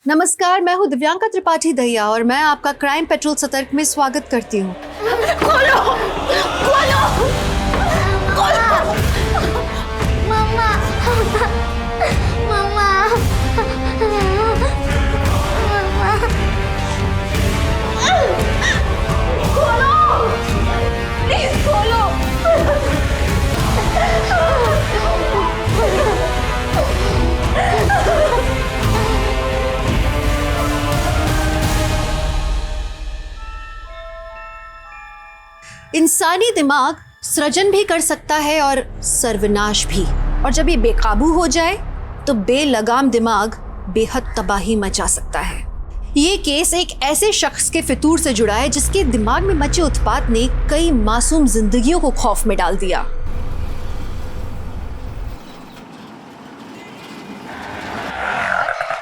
नमस्कार, मैं हूँ दिव्यांका त्रिपाठी दहिया और मैं आपका क्राइम पेट्रोल सतर्क में स्वागत करती हूँ। खोलो! खोलो! खोलो! मम्मा! मम्मा! खोलो! प्लीज खोलो! इंसानी दिमाग सृजन भी कर सकता है और सर्वनाश भी, और जब ये बेकाबू हो जाए तो बेलगाम दिमाग बेहद तबाही मचा सकता है। ये केस एक ऐसे शख्स के फितूर से जुड़ा है जिसके दिमाग में मचे उत्पात ने कई मासूम जिंदगियों को खौफ में डाल दिया।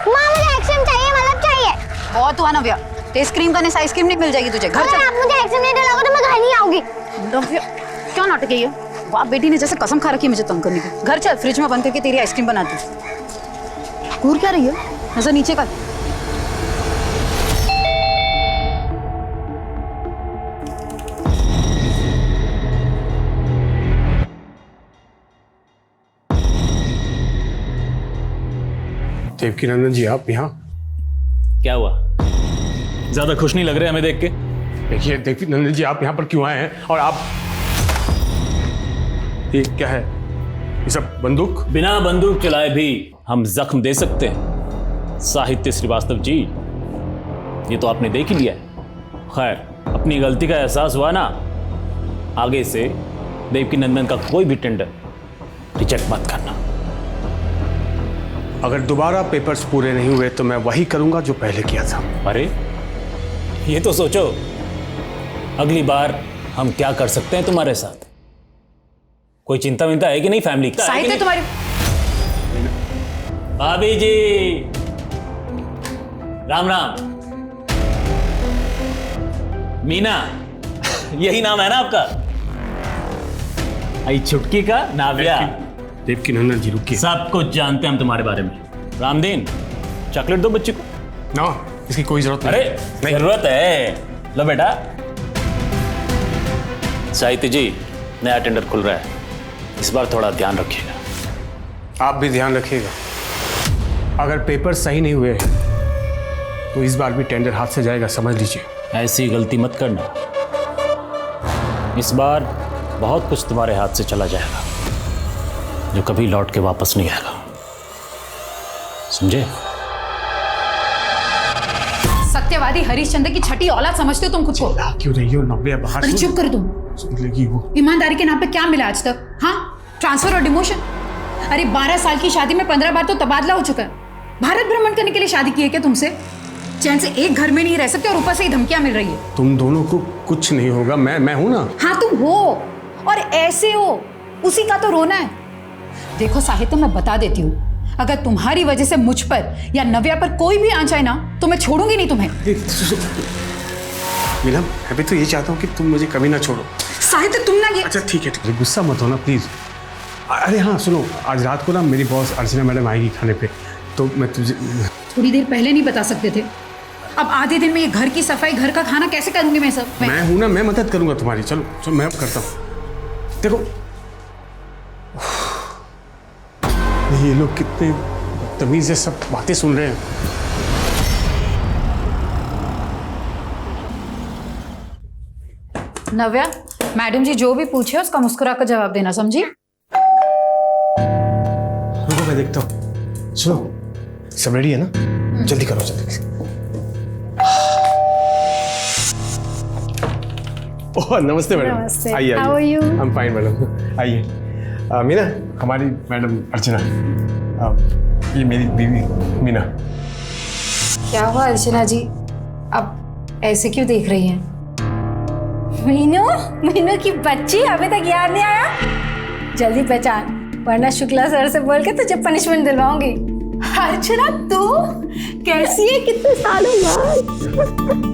माँ मुझे आइसक्रीम चाहिए, मतलब चाहिए। बहुत हुआ नव्या, टेस्ट क्रीम का आइसक्रीम नहीं मिल जाएगी तुझे। घर अगर आप मुझे आइसक्रीम नहीं दिलाओगे तो मैं घर नहीं आऊंगी। नव्या क्या नाटक है ये? बाप बेटी ने जैसे कसम खा रखी है मुझे तंग करने की। घर चल, फ्रिज में बंद करके तेरी आइसक्रीम बनाती हूँ। घूर क्या रही है? नजर नीचे कर। देवकी नंदन जी, आप यहाँ? क्या हुआ? ज्यादा खुश नहीं लग रहे हमें देख के। देखिए देवकी नंदन जी, आप यहाँ पर क्यों आए हैं? और आप ये क्या है? ये सब बंदूक? बिना बंदूक चलाए भी हम जख्म दे सकते हैं साहित्य श्रीवास्तव जी, ये तो आपने देख ही लिया है। खैर, अपनी गलती का एहसास हुआ ना, आगे से देवकी नंदन का कोई भी टेंडर रिजेक्ट मत करना। अगर दोबारा पेपर्स पूरे नहीं हुए तो मैं वही करूंगा जो पहले किया था। अरे ये तो सोचो, अगली बार हम क्या कर सकते हैं तुम्हारे साथ। कोई चिंता विंता है कि नहीं फैमिली का? साहित्य तुम्हारी भाभी जी, राम राम। मीना, यही नाम है ना आपका? आई छुटकी का नाव्या। देवकी नंदन जी रुकिए। सब कुछ जानते हैं हम तुम्हारे बारे में। रामदीन, चॉकलेट दो बच्चे को। ना, इसकी कोई जरूरत नहीं। अरे जरूरत है, लो बेटा। साहित्य जी, नया टेंडर खुल रहा है, इस बार थोड़ा ध्यान रखिएगा। आप भी ध्यान रखिएगा, अगर पेपर सही नहीं हुए तो इस बार भी टेंडर हाथ से जाएगा, समझ लीजिए। ऐसी गलती मत करना, इस बार बहुत कुछ तुम्हारे हाथ से चला जाएगा जो कभी लौट के वापस नहीं आएगा, समझे? सत्यवादी हरिश्चंद्र की छठी औलाद समझते हो तुम खुद को? क्यों रही हो नव्या? बाहर अरे चुप कर तुम। सुन लेगी वो। ईमानदारी के नाम पे क्या मिला आज तक? हाँ, ट्रांसफर और डिमोशन। अरे 12 साल की शादी में 15 बार तो तबादला हो चुका है। भारत भ्रमण करने के लिए शादी की है क्या तुमसे? चैन से एक घर में नहीं रह सकते और ऊपर से ही धमकियां मिल रही है। तुम दोनों को कुछ नहीं होगा, मैं हूं ना। हाँ तुम हो, और ऐसे हो, उसी का तो रोना है। देखो साहित्य, मैं बता देती हूँ, अगर तुम्हारी वजह से मुझ पर या नव्या पर कोई भी आंच आए ना तो मैं छोड़ूंगी नहीं तुम्हें। मीना, मैं भी तो ये चाहता हूँ कि तुम मुझे कभी ना छोड़ो। साहित्य तुम ना ये। अच्छा ठीक है, गुस्सा मत होना प्लीज। अरे हाँ सुनो, आज रात को ना मेरी बॉस अर्चना मैडम आएगी खाने पे, तो मैं तुझे थोड़ी देर पहले नहीं बता सकते थे? अब आधे दिन में ये घर की सफाई, घर का खाना कैसे करूंगी मैं सब? मैं हूं ना, मैं मदद करूंगा तुम्हारी। चलो मैं अब करता हूँ। देखो ये लोग कितने बदतमीज है, सब बातें सुन रहे हैं। नव्या, मैडम जी जो भी पूछे उसका मुस्कुरा कर जवाब देना, समझी? रुको मैं देखता हूँ। सुनो, सब रेडी है ना? जल्दी करो, जल्दी। ओह नमस्ते मैडम। नमस्ते। आइए How are you? I am fine madam, आइए। मीना, हमारी मैडम अर्चना, ये मेरी बीवी मीना। क्या हुआ अर्चना जी, अब ऐसे क्यों देख रही हैं? मीनू, मीनू की बच्ची अभी तक याद नहीं आया? जल्दी पहचान, वरना शुक्ला सर से बोल के तुझे पनिशमेंट दिलवाऊंगी। अर्चना तू कैसी है, कितने सालों बाद?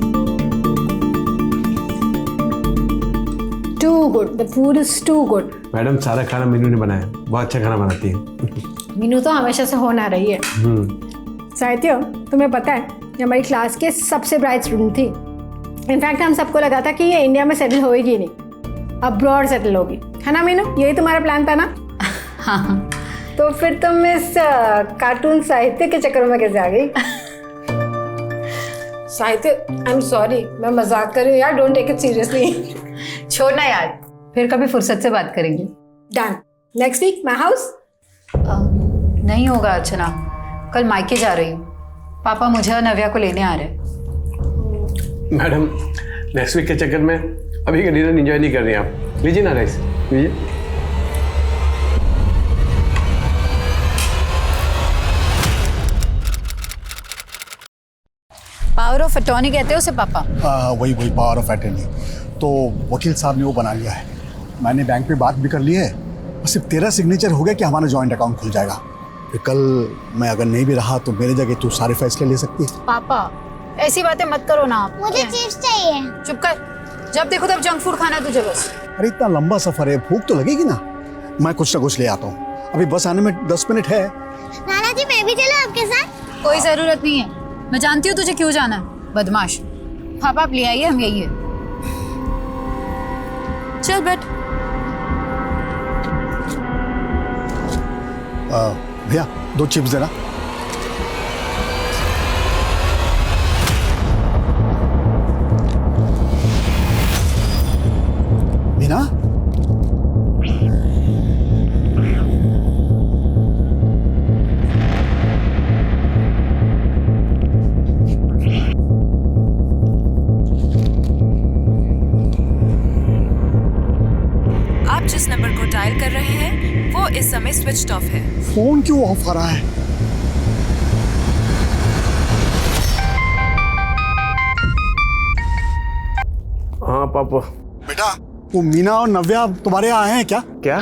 Too good, the food is too good. Madam सारा खाना मीनू ने बनाया, बहुत अच्छा खाना बनाती है। मीनू तो हमेशा से होना रही है। साहित्य, तुम्हें पता है ये हमारी क्लास के सबसे ब्राइट स्टूडेंट थी। इनफैक्ट हम सबको लगा था कि ये इंडिया में सेटल होएगी नहीं, अब्रॉड सेटल होगी, है ना मीनू? यही तुम्हारा प्लान था ना? हाँ। तो फिर तुम इस कार्टून साहित्य के चक्कर में कैसे आ गई? साहित्य, आई एम सॉरी, मैं मजाक कर रही हूँ यार, डोंट टेक इट सीरियसली। छोड़ना यार, फिर कभी फुर्सत से बात करेंगे। Done. Next week my house? नहीं होगा अर्चना, कल मायके जा रही हूँ। पापा मुझे और नव्या को लेने आ रहे हैं। मैडम, नेक्स्ट वीक के चक्कर में अभी का डिनर एंजॉय नहीं कर रही आप। लीजिए ना राइस, लीजिए। पावर ऑफ अटॉर्नी कहते हो उसे पापा? वही पावर ऑफ अटर्नी। तो वकील साहब ने वो बना लिया है, मैंने बैंक में बात भी कर ली है, बस सिर्फ तेरा सिग्नेचर हो गया कि हमारा जॉइंट अकाउंट खुल जाएगा। फिर कल मैं अगर नहीं भी रहा तो मेरे जगह तू सारे फैसले ले सकती है। पापा ऐसी बातें मत करो ना आप। मुझे चिप्स चाहिए। चुप कर, जब देखो तब जंक फूड खाना है तुझे बस। अरे इतना लंबा सफर है, भूख तो लगेगी ना, मैं कुछ ना कुछ ले आता हूँ। अभी बस आने में 10 मिनट है। नाना जी मैं भी चलूं आपके साथ? कोई जरूरत नहीं है, मैं जानती हूँ तुझे क्यों जाना है, बदमाश। पापा आप ले आइए, हम यही है। चल बैठ। भैया 2 चिप्स देना। मीना, आप जिस नंबर को डायल कर रहे हैं वो इस समय स्विच्ड ऑफ है। फोन क्यों ऑफ आ रहा है? हाँ पापा। बेटा, वो मीना और नव्या तुम्हारे यहाँ आए हैं क्या? क्या?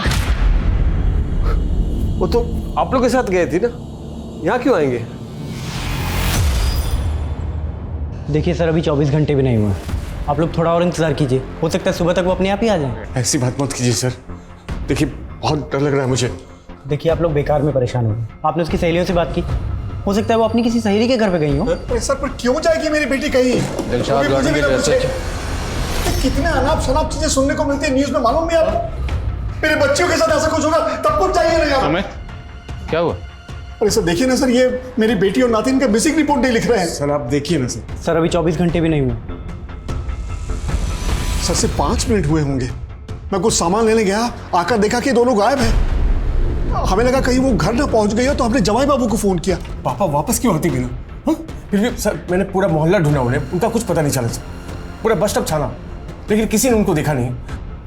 वो तो आप लोग के साथ गए थे ना, यहाँ क्यों आएंगे? देखिए सर, अभी 24 घंटे भी नहीं हुए, आप लोग थोड़ा और इंतजार कीजिए, हो सकता है सुबह तक वो अपने आप ही आ जाए। ऐसी बात मत कीजिए सर, देखिए बहुत डर लग रहा है मुझे। देखिए आप लोग बेकार में परेशान हो गए, आपने उसकी सहेलियों से बात की, हो सकता है वो अपनी किसी सहेली के घर पे गई हो। अरे सर, पर क्यों जाएगी मेरी बेटी कहीं? दिलशाद गार्डन के जैसे कितने अनाप शनाप चीजें सुनने को मिलती है न्यूज में, मालूम नहीं आपको? मेरे बच्चियों के साथ ऐसा कुछ होगा तब कुछ चाहिए नहीं आपको। क्या हुआ? अरे सर देखिए ना सर, ये मेरी बेटी और नातिन का मिसिंग रिपोर्ट नहीं लिख रहे हैं। सर आप देखिए ना सर। सर अभी 24 घंटे भी नहीं हुए। सर सिर्फ 5 मिनट हुए होंगे, मैं कुछ सामान लेने गया, आकर देखा कि दोनों गायब हैं। हमें लगा कहीं वो घर ना पहुंच गई हो, तो हमने जवाई बाबू को फोन किया। पापा वापस क्यों आती बिना? हाँ? फिर भी सर मैंने पूरा मोहल्ला ढूंढा उन्हें, उनका कुछ पता नहीं चला सर। पूरा बस स्टॉप छाना, लेकिन किसी ने उनको देखा नहीं।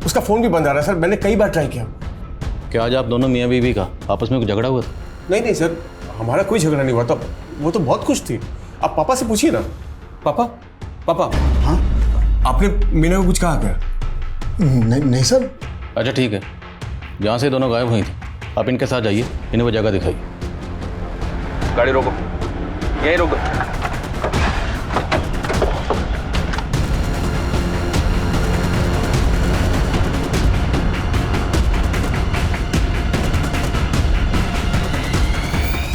उसका फोन भी बंद आ रहा है सर, मैंने कई बार ट्राई किया। क्या आज आप दोनों मियाँ बीवी का आपस में कुछ झगड़ा हुआ था? नहीं सर, हमारा कोई झगड़ा नहीं हुआ था, वो तो बहुत खुश थी। आप पापा से पूछिए ना। पापा। हाँ? आपने मीना को कुछ कहा क्या? नहीं सर। अच्छा ठीक है, जहाँ से दोनों गायब हुई थी आप इनके साथ जाइए, इन्हें वो जगह दिखाइए। गाड़ी रोको, यहीं रोको।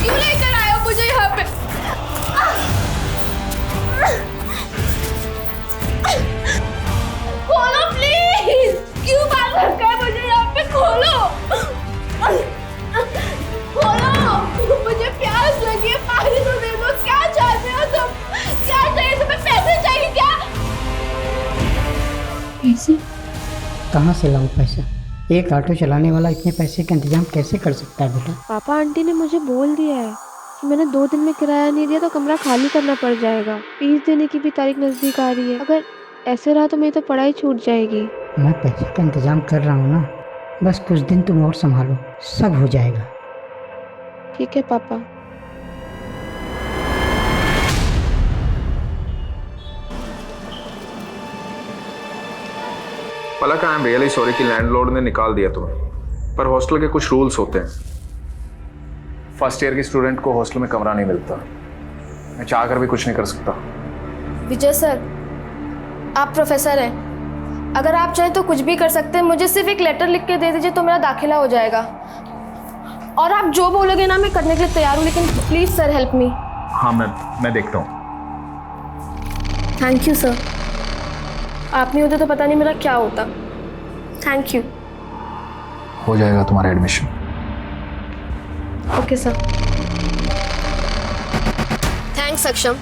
क्यों लेकर आए हो मुझे यहाँ पे? खोलो प्लीज, क्यों बांध रखा है मुझे यहाँ पे? खोलो, मुझे प्यास लगी है, पानी तो दे दो। क्या चाहते हो तुम? क्या चाहिए तुम्हें? पैसे चाहिए क्या? पैसे कहाँ से लाऊं पैसा? एक ऑटो चलाने वाला इतने पैसे का इंतजाम कैसे कर सकता है बेटा? पापा आंटी ने मुझे बोल दिया है कि मैंने 2 दिन में किराया नहीं दिया तो कमरा खाली करना पड़ जाएगा। फीस देने की भी तारीख नजदीक आ रही है, अगर ऐसे रहा तो मेरी तो पढ़ाई छूट जाएगी। मैं पैसे का इंतजाम कर रहा हूँ ना, बस कुछ दिन तुम और संभालो, सब हो जाएगा। ठीक है पापा। पलक, आई एम रियली सॉरी कि लैंडलॉर्ड ने निकाल दिया तुम्हें, पर हॉस्टल के कुछ रूल्स होते हैं। फर्स्ट ईयर के स्टूडेंट को हॉस्टल में कमरा नहीं मिलता। मैं चाह कर भी कुछ नहीं कर सकता। विजय सर, आप प्रोफेसर हैं, अगर आप चाहें तो कुछ भी कर सकते हैं। मुझे सिर्फ एक लेटर लिख के दे दीजिए तो मेरा दाखिला हो जाएगा, और आप जो बोलोगे ना मैं करने के लिए तैयार हूँ, लेकिन प्लीज सर हेल्प मी। हाँ मैं देखता हूँ। थैंक यू सर, आप नहीं होते तो पता नहीं मेरा क्या होता। Thank you. हो जाएगा तुम्हारा एडमिशन। Okay sir. थैंक्स अक्षम,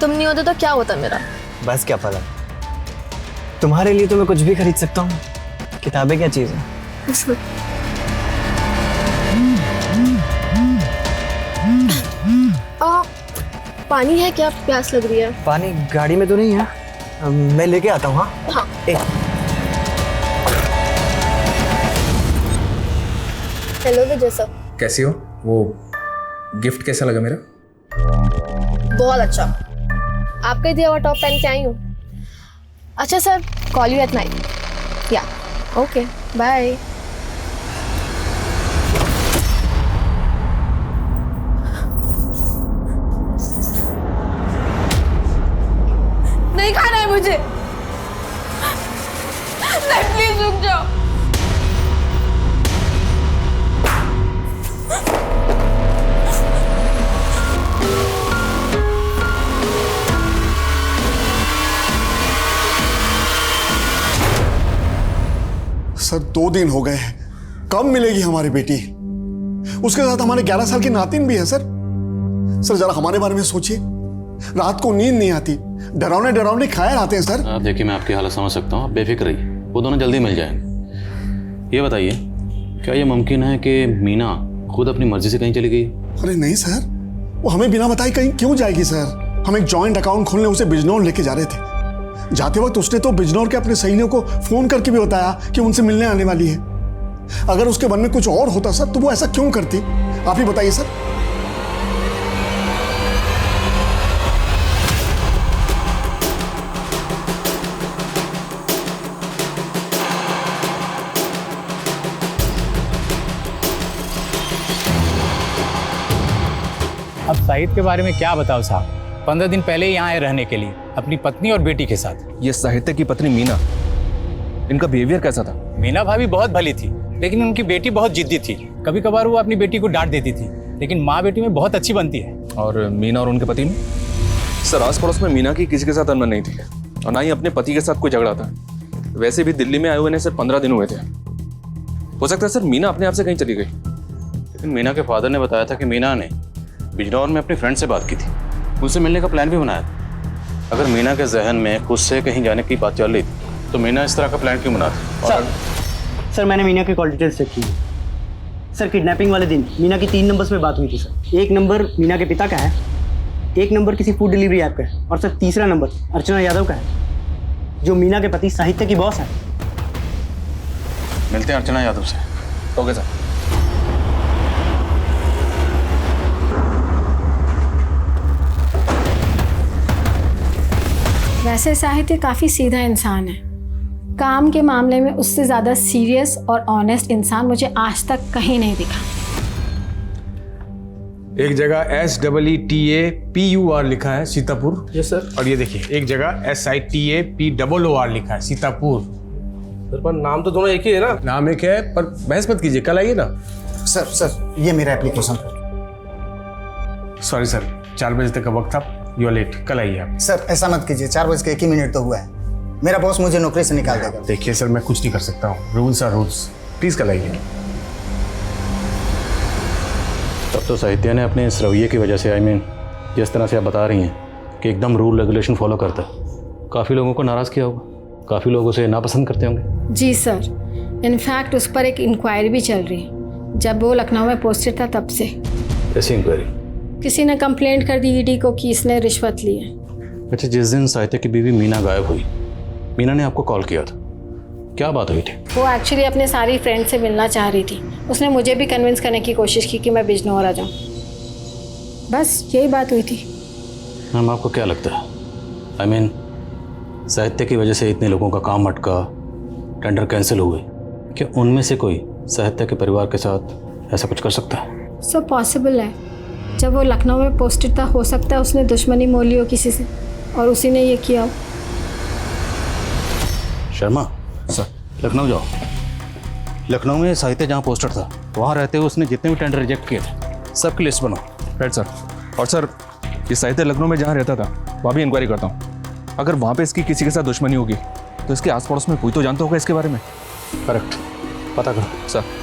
तुम नहीं होते तो क्या होता मेरा। बस क्या पता, तुम्हारे लिए तो मैं कुछ भी खरीद सकता हूँ, किताबें क्या चीज़ है। पानी है क्या? प्यास लग रही है। पानी गाड़ी में तो नहीं है, मैं लेके आता हूँ। हाँ, हेलो विजय सर। कैसी हो? वो गिफ्ट कैसा लगा मेरा? बहुत अच्छा, आपका ही दिया हुआ टॉप पहन के आई हूँ। अच्छा sir, call you at night. या ओके, बाय। नहीं खाना है मुझे। नहीं, प्लीज रुक जाओ। सर 2 दिन हो गए हैं, कब मिलेगी हमारी बेटी? उसके साथ हमारे 11 साल की नातिन भी है सर। सर जरा हमारे बारे में सोचिए, रात को नींद नहीं आती, डरावने डरावने ख्याल आते हैं सर। आप देखिए, मैं आपकी हालत समझ सकता हूँ, आप बेफिक्र रहिए, वो दोनों जल्दी मिल जाएंगे। ये बताइए, क्या ये मुमकिन है कि मीना खुद अपनी मर्जी से कहीं चली गई? अरे नहीं सर, वो हमें बिना बताए कहीं क्यों जाएगी सर? हम एक जॉइंट अकाउंट खोलने उसे बिजनौर लेके जा रहे थे। जाते वक्त उसने तो बिजनौर के अपने सहेलियों को फोन करके भी बताया कि उनसे मिलने आने वाली है। अगर उसके मन में कुछ और होता सर तो वो ऐसा क्यों करती? आप ही बताइए सर। अब साहिद के बारे में क्या बताओ साहब, 15 दिन पहले ही यहाँ आए रहने के लिए अपनी पत्नी और बेटी के साथ। ये साहित्य की पत्नी मीना, इनका बिहेवियर कैसा था? मीना भाभी बहुत भली थी, लेकिन उनकी बेटी बहुत जिद्दी थी। कभी कभार वो अपनी बेटी को डांट देती थी, लेकिन माँ बेटी में बहुत अच्छी बनती है। और मीना और उनके पति में? सर आस पड़ोस में मीना की किसी के साथ अनबन नहीं थी और ना ही अपने पति के साथ कोई झगड़ा था। वैसे भी दिल्ली में आए हुए सिर्फ 15 दिन हुए थे। हो सकता है सर मीना अपने आप से कहीं चली गई। लेकिन मीना के फादर ने बताया था कि मीना ने बिजनौर में अपनी फ्रेंड से बात की थी, उनसे मिलने का प्लान भी बनाया था। अगर मीना के जहन में खुद से कहीं जाने की बात चल रही थी तो मीना इस तरह का प्लान क्यों बनाती? सर मैंने मीना की कॉल डिटेल्स चेक की। सर किडनैपिंग वाले दिन मीना की 3 नंबर्स में बात हुई थी सर। एक नंबर मीना के पिता का है, एक नंबर किसी फूड डिलीवरी ऐप का है, और सर तीसरा नंबर अर्चना यादव का है, जो मीना के पति साहित्य की बॉस है। मिलते हैं अर्चना यादव से। Okay sir. वैसे साहित्य काफ़ी सीधा इंसान है। काम के मामले में उससे ज़्यादा सीरियस और ऑनेस्ट इंसान मुझे आज तक कहीं नहीं दिखा। एक जगह SEETAPUR लिखा है सीतापुर। Yes sir. और ये देखिए एक जगह SITAPOOR लिखा है सीतापुर। सर पर नाम तो दोनों एक ही है ना? नाम एक है, पर बहस मत कीजिए, कल आइए ना। सर ये मेरा एप्लीकेशन। सॉरी सर, 4 बजे तक का वक्त था, यू आर लेट, कल आइए आप। सर ऐसा मत कीजिए, 4 बज के 1 ही मिनट तो हुआ है, मेरा बॉस मुझे नौकरी से निकाल देगा। देखिए सर, मैं कुछ नहीं कर सकता हूँ, रूल्स आर रूल्स, प्लीज़ कल आइए। तब तो साहित्य ने अपने इस रवैये की वजह से, जिस तरह से आप बता रही हैं कि एकदम रूल रेगुलेशन फॉलो करता है, काफ़ी लोगों को नाराज़ किया होगा, काफ़ी लोग उसे नापसंद करते होंगे। जी सर, इनफैक्ट उस पर एक इंक्वायरी भी चल रही है। जब वो लखनऊ में पोस्टेड था तब से। ऐसी इंक्वायरी? किसी ने कंप्लेंट कर दी ईडी को कि इसने रिश्वत ली है। अच्छा, जिस दिन साहित्य की बीवी मीना गायब हुई, मीना ने आपको कॉल किया था, क्या बात हुई थी? वो एक्चुअली अपने सारी फ्रेंड से मिलना चाह रही थी। उसने मुझे भी कन्विंस करने की कोशिश की कि मैं बिजनौर आ जाऊँ, बस यही बात हुई थी। मैम आपको क्या लगता है, साहित्य की वजह से इतने लोगों का काम अटका, टेंडर कैंसिल हुए, क्या उनमें से कोई साहित्य के परिवार के साथ ऐसा कुछ कर सकता है? सो पॉसिबल है, जब वो लखनऊ में पोस्टेड था, हो सकता है उसने दुश्मनी मोल ली हो किसी से और उसी ने ये किया हो। शर्मा सर, लखनऊ जाओ। लखनऊ में साहित्य जहाँ पोस्टर था, वहाँ रहते हुए उसने जितने भी टेंडर रिजेक्ट किए थे, सबकी लिस्ट बनाओ। Right sir. और सर, ये साहित्य लखनऊ में जहाँ रहता था वहाँ भी इंक्वायरी करता हूँ। अगर वहाँ पे इसकी किसी के साथ दुश्मनी होगी तो इसके आस पड़ोस में कोई तो जानता होगा इसके बारे में। करेक्ट, पता करो सर।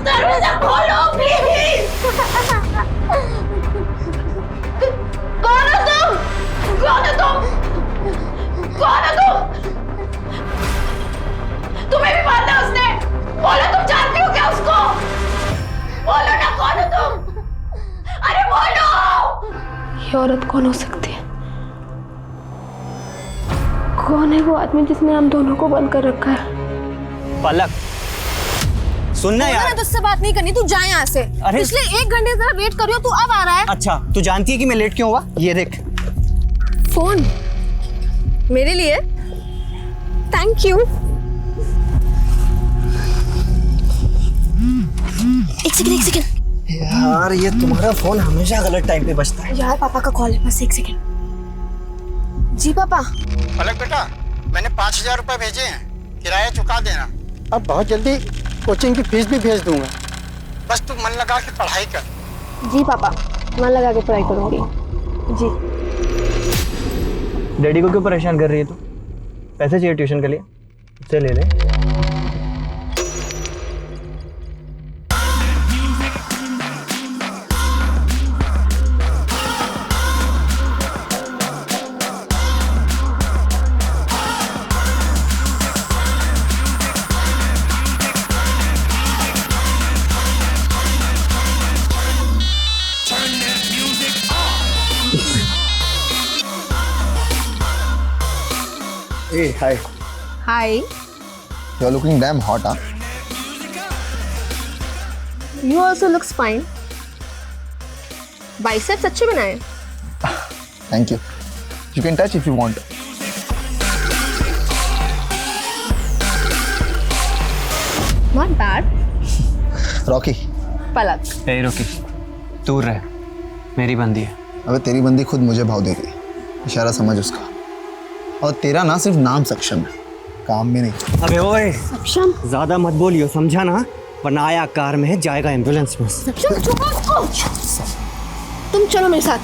दरवाजा खोलो प्लीज। कौन हो तुम? कौन हो तुम? कौन हो तुम? तुम्हें भी मारना उसने? बोलो, तुम जानती हो क्या उसको? बोलो ना, कौन हो तुम? अरे बोलो। ये औरत कौन हो सकती है? कौन है वो आदमी जिसने हम दोनों को बंद कर रखा है? पलक, सुनना यार। तुझसे बात नहीं करनी, तू जा यहाँ से। अरे पिछले 1 घंटे से वेट कर रही हो, तू अब आ रहा है। अच्छा, तू जानती है कि मैं लेट क्यों हुआ? ये देख फोन मेरे लिए। Thank you. एक सेकंड। यार, ये तुम्हारा फोन हमेशा गलत टाइम पे बजता है। यार, पापा का कॉल है, बस 1 सेकंड। जी पापा। पलक बेटा, मैंने 5,000 रुपए भेजे हैं, किराया चुका देना। अब बहुत जल्दी कोचिंग की फीस भी भेज दूंगा, बस तू मन लगा के पढ़ाई कर। जी पापा, मन लगा के पढ़ाई करूंगी। जी। डैडी को क्यों परेशान कर रही है तू? पैसे चाहिए ट्यूशन के लिए, उससे ले ले। Hey, hi. Hi. You're looking damn hot, huh? You also looks fine. Biceps अच्छे बनाए। Thank you. You can touch if you want. Not bad. Rocky. पलक। ए रोकी, दूर रह, मेरी बंदी है। अबे तेरी बंदी खुद मुझे भाव दे रही है, इशारा समझ उसका। और तेरा ना सिर्फ नाम सक्षम है, काम में नहीं। अबे ओए, सक्षम ज्यादा मत बोलियो, समझा ना? वरना आया कार में है, जाएगा एम्बुलेंस में। सक्षम, चुप हो। तुम चलो मेरे साथ।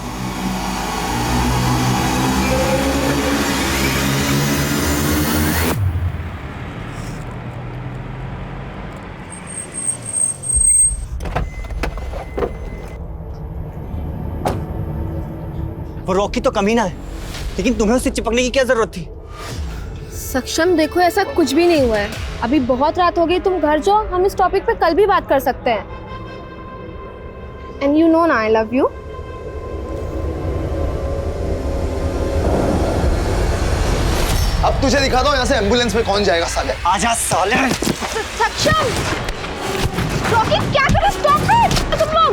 वो रॉकी तो कमीना है, लेकिन तुम्हें उससे चिपकने की क्या जरूरत थी? सक्षम देखो, ऐसा कुछ भी नहीं हुआ है। अभी बहुत रात हो गई, तुम घर जाओ, हम इस टॉपिक पे कल भी बात कर सकते हैं। एंड यू नो ना, आई लव यू। अब तुझे दिखा दो यहाँ से एम्बुलेंस में कौन जाएगा साले। आजा साले। सक्षम, रॉकी क्या कर रहे? स्टॉप इट तुम लोग।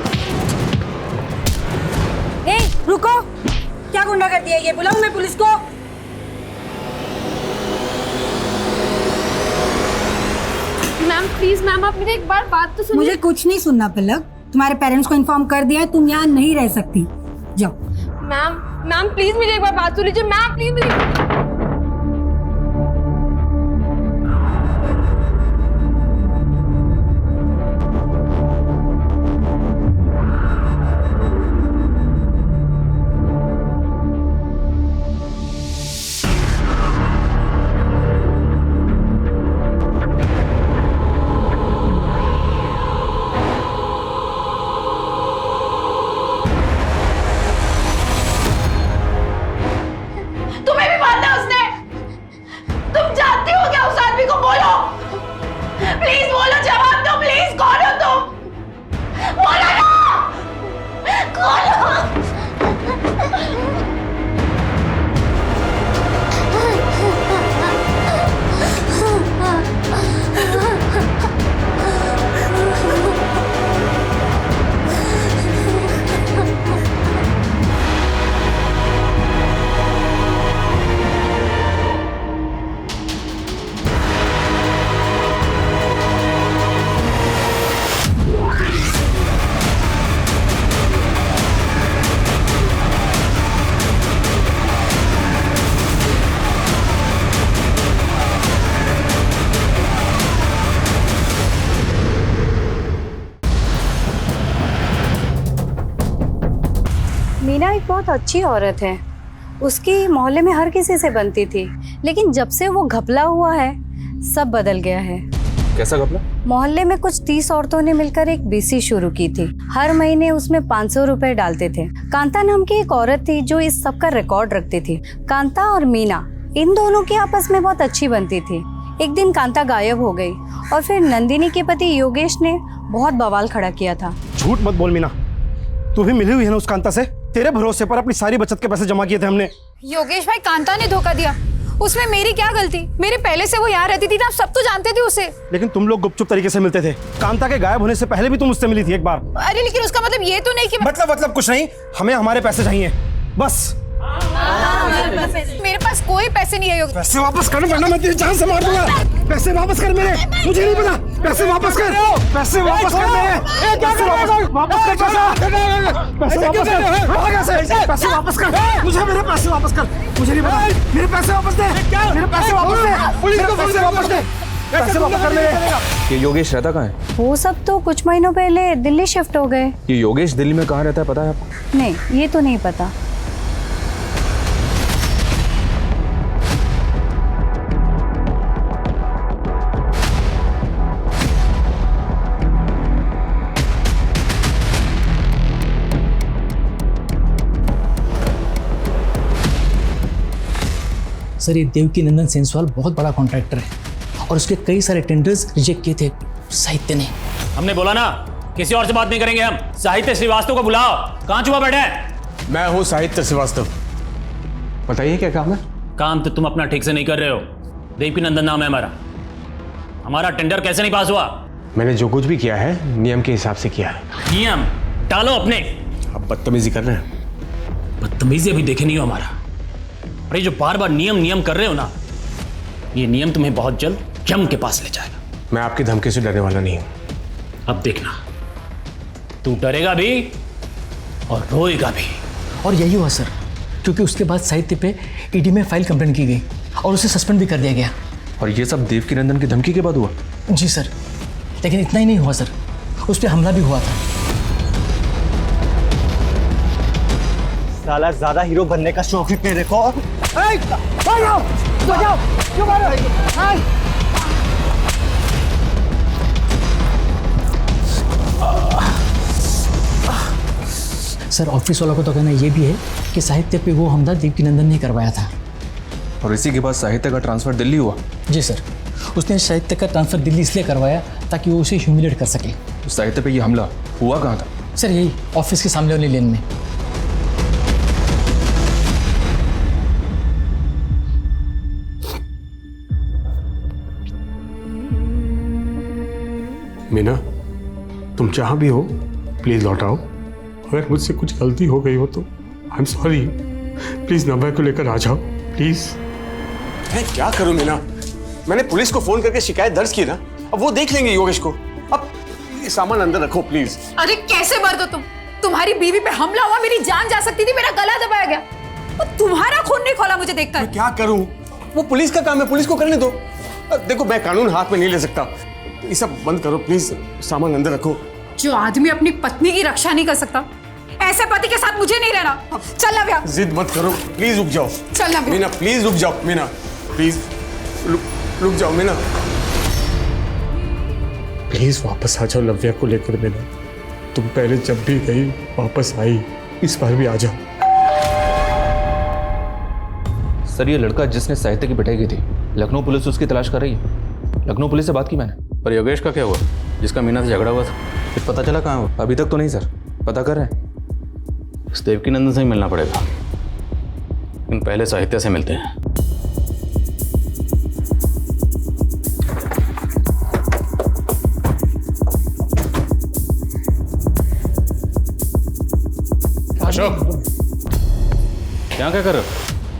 ए, रुको, क्या गुंडा कर दिया ये? बुलाऊं मैं पुलिस को? मैम प्लीज, मैम आप मेरी एक बार बात तो सुनिए। मुझे कुछ नहीं सुनना पलक, तुम्हारे पेरेंट्स को इन्फॉर्म कर दिया है, तुम यहाँ नहीं रह सकती, जाओ। मैम प्लीज मेरी एक बार बात सुन लीजिए। मैम प्लीज मेरी। तुम्हें भी मारना मीना एक बहुत अच्छी औरत है, उसकी मोहल्ले में हर किसी से बनती थी, लेकिन जब से वो घपला हुआ है सब बदल गया है। कैसा घपला? मोहल्ले में कुछ 30 औरतों ने मिलकर एक बीसी शुरू की थी। हर महीने उसमें 500 रुपए डालते थे। कांता नाम की एक औरत थी जो इस सब का रिकॉर्ड रखती थी। कांता और मीना इन दोनों की आपस में बहुत अच्छी बनती थी। एक दिन कांता गायब हो गई और फिर नंदिनी के पति योगेश ने बहुत बवाल खड़ा किया था। झूठ मत बोल मीना, तू भी मिली हुई है ना उस कांता से? तेरे भरोसे पर अपनी सारी बचत के पैसे जमा किए थे हमने। योगेश भाई, कांता ने धोखा दिया, उसमें मेरी क्या गलती? मेरे पहले से वो यहाँ रहती थी ना, आप सब तो जानते थे उसे। लेकिन तुम लोग गुपचुप तरीके से मिलते थे। कांता के गायब होने से पहले भी तुम उससे मिली थी एक बार। अरे लेकिन उसका मतलब ये तो नहीं कि मतलब कुछ नहीं, हमें हमारे पैसे चाहिए बस। मेरे पास कोई पैसे नहीं है योगेश। पैसे वापस कर वरना मैं तेरी जान से मार दूंगा। पैसे वापस कर मेरे, मुझे नहीं पता। पैसे वापस कर, पैसे वापस कर मेरे, पैसे वापस कर, पैसे वापस कर, पैसे वापस कर, मुझे मेरे पैसे वापस कर, मुझे नहीं पता। मेरे पैसे वापस दे, मेरे पैसे वापस दे, पुलिस को पैसे वापस दे, पैसे वापस कर मेरे। ये योगेश रहता कहाँ है? वो सब तो कुछ महीनों पहले दिल्ली शिफ्ट हो गए। ये योगेश दिल्ली में कहाँ रहता है पता है आपको? नहीं, ये तो नहीं पता। सर, ये देवकी नंदन सेंसवाल बहुत बड़ा कॉन्ट्रैक्टर है और उसके कई सारे टेंडर्स रिजेक्ट किए थे साहित्य ने। हमने बोला ना किसी और से बात नहीं करेंगे हम। साहित्य श्रीवास्तव को बुलाओ। कहाँ छुपा बैठे हैं? मैं हूँ साहित्य श्रीवास्तव। बताइए क्या काम है? काम तो तुम अपना ठीक से नहीं कर रहे हो। देवकी नंदन नाम है हमारा। हमारा टेंडर कैसे नहीं पास हुआ? मैंने जो कुछ भी किया है नियम के हिसाब से किया है। नियम डालो अपने। अब बदतमीजी कर रहे हैं। बदतमीजी अभी देखे नहीं हो हमारा। अरे जो बार बार नियम नियम कर रहे हो ना, ये नियम तुम्हें बहुत जल्द यम के पास ले जाएगा। मैं आपकी धमकी से डरने वाला नहीं हूं। अब देखना, तू डरेगा भी और रोएगा भी। और यही हुआ सर, क्योंकि उसके बाद साहित्य पे ईडी में फाइल कंप्लेंट की गई और उसे सस्पेंड भी कर दिया गया। और ये सब देवकी नंदन की धमकी के बाद हुआ? जी सर, लेकिन इतना ही नहीं हुआ सर, उस पर हमला भी हुआ था। साला ज्यादा हीरो बनने का शौक है तेरे को? सर, ऑफिस वालों को तो कहना ये भी है कि साहित्य पे वो हमला देवकी नंदन ने करवाया था। और इसी के बाद साहित्य का ट्रांसफर दिल्ली हुआ? जी सर, उसने साहित्य का ट्रांसफर दिल्ली इसलिए करवाया ताकि वो उसे ह्यूमिलेट कर सके। तो साहित्य पे ये हमला हुआ कहाँ था? सर, यही ऑफिस के सामने वाली लेन में। मीना, तुम जहाँ भी हो प्लीज लौट आओ। अगर मुझसे कुछ गलती हो गई हो तो आई एम सॉरी। प्लीज नव्या को लेकर आ जाओ प्लीज। मैं क्या करूं मीना? मैंने पुलिस को फोन करके शिकायत दर्ज की ना, अब वो देख लेंगे योगेश को। अब ये सामान अंदर रखो प्लीज। अरे कैसे मर्द हो तुम? तुम्हारी बीवी पे हमला हुआ, मेरी जान जा सकती थी, मेरा गला दबाया गया और तुम्हारा खून नहीं खोला मुझे देखकर। मैं क्या करूं? वो पुलिस का काम है, पुलिस को करने दो। देखो, मैं कानून हाथ में नहीं ले सकता। ये सब बंद करो प्लीज, सामान अंदर रखो। जो आदमी अपनी पत्नी की रक्षा नहीं कर सकता, ऐसे पति के साथ मुझे नहीं रहना। चल नव्या। जिद मत करो प्लीज, रुक जाओ। चल नव्या। मीना प्लीज रुक जाओ। मीना प्लीज रुक जाओ। मीना प्लीज वापस आ जाओ नव्या को लेकर। मीना, तुम पहले जब भी गई वापस आई, इस बार भी आ जाओ। सर, ये लड़का जिसने साहित्य की पिटाई की थी, लखनऊ पुलिस उसकी तलाश कर रही है। लखनऊ पुलिस से बात की मैंने। पर योगेश का क्या हुआ, जिसका मीना से झगड़ा हुआ था? कुछ पता चला कहाँ हुआ? अभी तक तो नहीं सर, पता कर रहे हैं। इस देवकी नंदन से ही मिलना पड़ेगा, लेकिन पहले साहित्य से मिलते हैं। अशोक, यहाँ क्या कर रहे हो?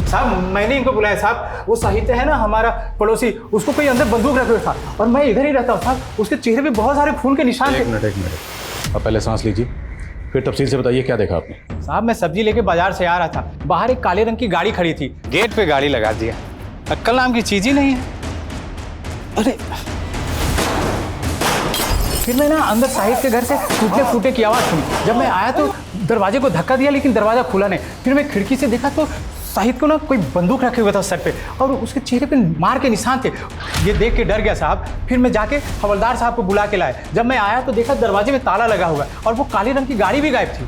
साहब, मैंने इनको बुलाया साहब। वो साहित्य है ना हमारा पड़ोसी, उसको कोई अंदर बंदूक रखे हुए था और मैं इधर ही रहता हूँ साहब। उसके चेहरे पे बहुत सारे खून के निशान थे। एक मिनट, अब पहले सांस लीजिए, फिर तफसील से बताइए क्या देखा आपने। साहब, मैं सब्जी लेके बाजार से आ रहा था, बाहर एक काले रंग की गाड़ी खड़ी थी, गेट पे गाड़ी लगा दिया। अक्कल नाम की चीज ही नहीं है। अरे फिर मैं ना अंदर साहिद के घर से टूटने फूटे की आवाज़ सुनी। जब मैं आया तो दरवाजे को धक्का दिया लेकिन दरवाज़ा खुला नहीं। फिर मैं खिड़की से देखा तो साहिद को ना कोई बंदूक रखे हुआ था सर पे और उसके चेहरे पे मार के निशान थे। ये देख के डर गया साहब। फिर मैं जाके हवलदार साहब को बुला के लाया। जब मैं आया तो देखा दरवाजे में ताला लगा हुआ है और वो काले रंग की गाड़ी भी गायब थी।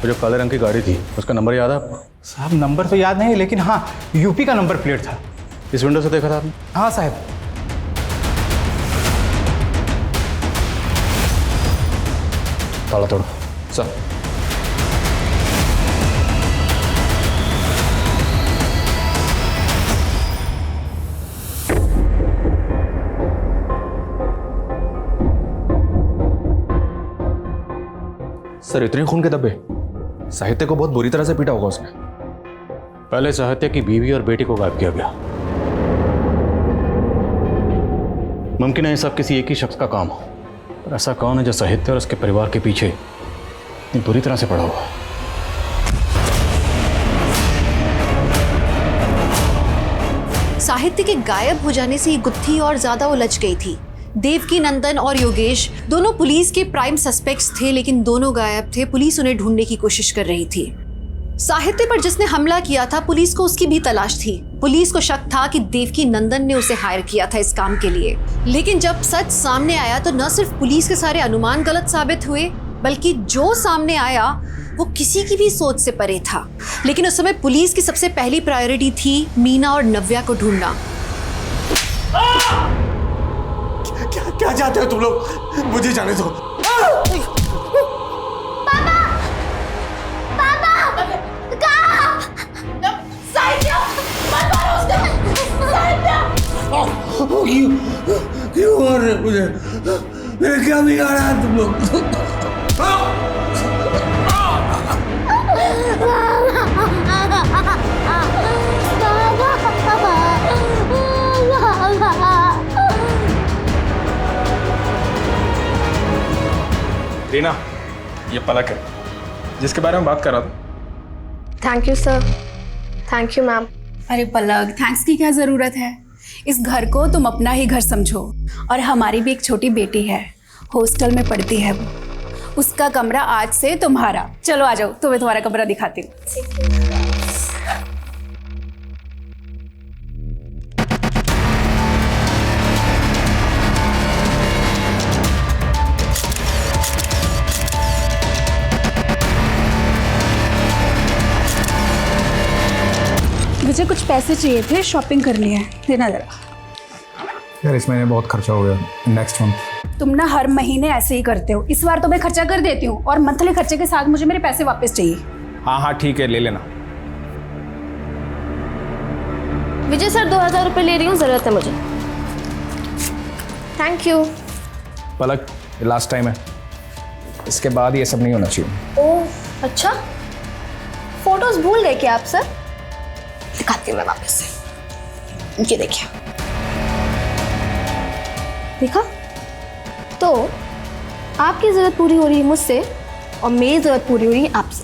वो जो काले रंग की गाड़ी थी उसका नंबर याद है आपको? साहब नंबर तो याद नहीं लेकिन हाँ यूपी का नंबर प्लेट था। इस विंडो से देखा था आपने? हाँ साहब। ताला तोड़ो सर। सर इतने खून के धब्बे, साहित्य को बहुत बुरी तरह से पीटा होगा उसने। पहले साहित्य की बीवी और बेटी को गायब किया गया। मुमकिन है ये सब किसी एक ही शख्स का काम हो, पर ऐसा कौन है जो साहित्य और उसके परिवार के पीछे इतनी बुरी तरह से पड़ा हुआ है? साहित्य के गायब हो जाने से ये गुत्थी और ज्यादा उलझ गई थी। देवकी नंदन और योगेश दोनों पुलिस के प्राइम सस्पेक्ट्स थे, लेकिन दोनों गायब थे। पुलिस उन्हें ढूंढने की कोशिश कर रही थी। साहित्य पर जिसने हमला किया था, पुलिस को उसकी भी तलाश थी। पुलिस को शक था कि देवकी नंदन ने उसे हायर किया था इस काम के लिए। लेकिन जब सच सामने आया तो न सिर्फ पुलिस के सारे अनुमान गलत साबित हुए, बल्कि जो सामने आया वो किसी की भी सोच से परे था। लेकिन उस समय पुलिस की सबसे पहली प्रायोरिटी थी मीना और नव्या को ढूंढना। क्या चाहते हो तुम लोग? मुझे जाने दो। क्यों मार रहे मुझे? मेरे क्या बिगाड़ा है तुम लोग? रीना, ये पलक है जिसके बारे में बात कर रहा था। Thank you sir. Thank you ma'am. अरे पलक, थैंक्स की क्या ज़रूरत है? इस घर को तुम अपना ही घर समझो। और हमारी भी एक छोटी बेटी है, हॉस्टल में पढ़ती है वो। उसका कमरा आज से तुम्हारा। चलो आ जाओ, तुम्हें तुम्हारा कमरा दिखाती हूँ। मुझे कुछ पैसे चाहिए थे, शॉपिंग करनी है, देना जरा। यार इस महीने बहुत खर्चा हो गया, नेक्स्ट मंथ। तुम ना हर महीने ऐसे ही करते हो। इस बार तो मैं खर्चा कर देती हूँ और मंथली खर्चे के साथ मुझे मेरे पैसे वापस चाहिए। हाँ हाँ ठीक है, ले लेना। विजय सर 2000 रुपये ले रही हूँ, ज़रूरत है मुझे। Thank you. पलक, ये लास्ट टाइम है, इसके बाद ये सब नहीं होना चाहिए। ओह अच्छा, फोटोज भूल गए क्या आप सर? दिखाती हूँ मैं वापस से। ये देखिए, देखा? तो आपकी ज़रूरत पूरी हो रही है मुझसे और मेरी ज़रूरत पूरी हो रही है आपसे।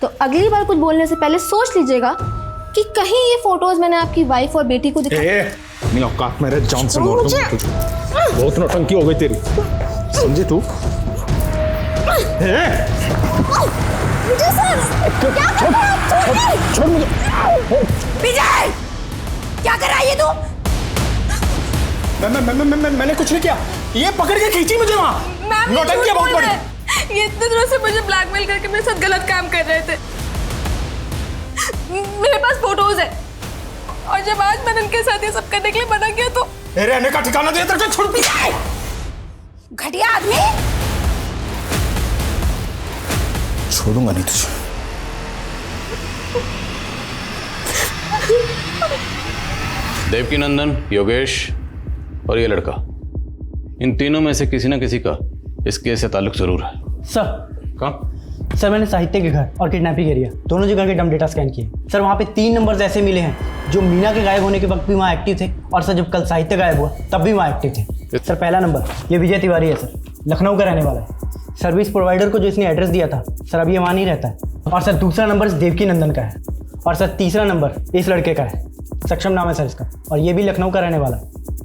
तो अगली बार कुछ बोलने से पहले सोच लीजिएगा कि कहीं ये फोटोज मैंने आपकी वाइफ और बेटी को नहीं औकात मेरे जान से मार दूंगा तुझे। बहुत नौटंकी हो गई तेरी, समझे तू? विजय सर, क्या कर रहे हैं आप? छोड़ मुझे। विजय, क्या कर रहा है ये तू? मैंने कुछ नहीं किया, ये पकड़ के खींची मुझे वहाँ। नौटंकी बहुत बड़ी। ये इतने दिनों से मुझे ब्लैकमेल करके मेरे साथ गलत काम कर रहे थे। मेरे पास फोटोज है और जब आज मैंने इनके साथ ये सब करने के लिए मना किया तो रहने का ठिकाना दे, तेरे को छोड़। घटिया आदमी। छोड़ूंगा नहीं तुझे। देवकी नंदन, योगेश और ये लड़का, इन तीनों में से किसी ना किसी का इस केस से ताल्लुक जरूर है। सर कहाँ? सर मैंने साहित्य के घर और किडनैपिंग एरिया दोनों जगह के डम डेटा स्कैन किए। सर वहाँ पे 3 नंबर्स ऐसे मिले हैं जो मीना के गायब होने के वक्त भी वहाँ एक्टिव थे, और सर जब कल साहित्य गायब हुआ तब भी वहाँ एक्टिव थे। सर पहला नंबर ये विजय तिवारी है सर, लखनऊ का रहने वाला है। सर्विस प्रोवाइडर को जो इसने एड्रेस दिया था सर अभी वहाँ नहीं रहता है। और सर दूसरा नंबर देवकी नंदन का है, और सर तीसरा नंबर इस लड़के का है, सक्षम नाम है सर इसका, और ये भी लखनऊ का रहने वाला है।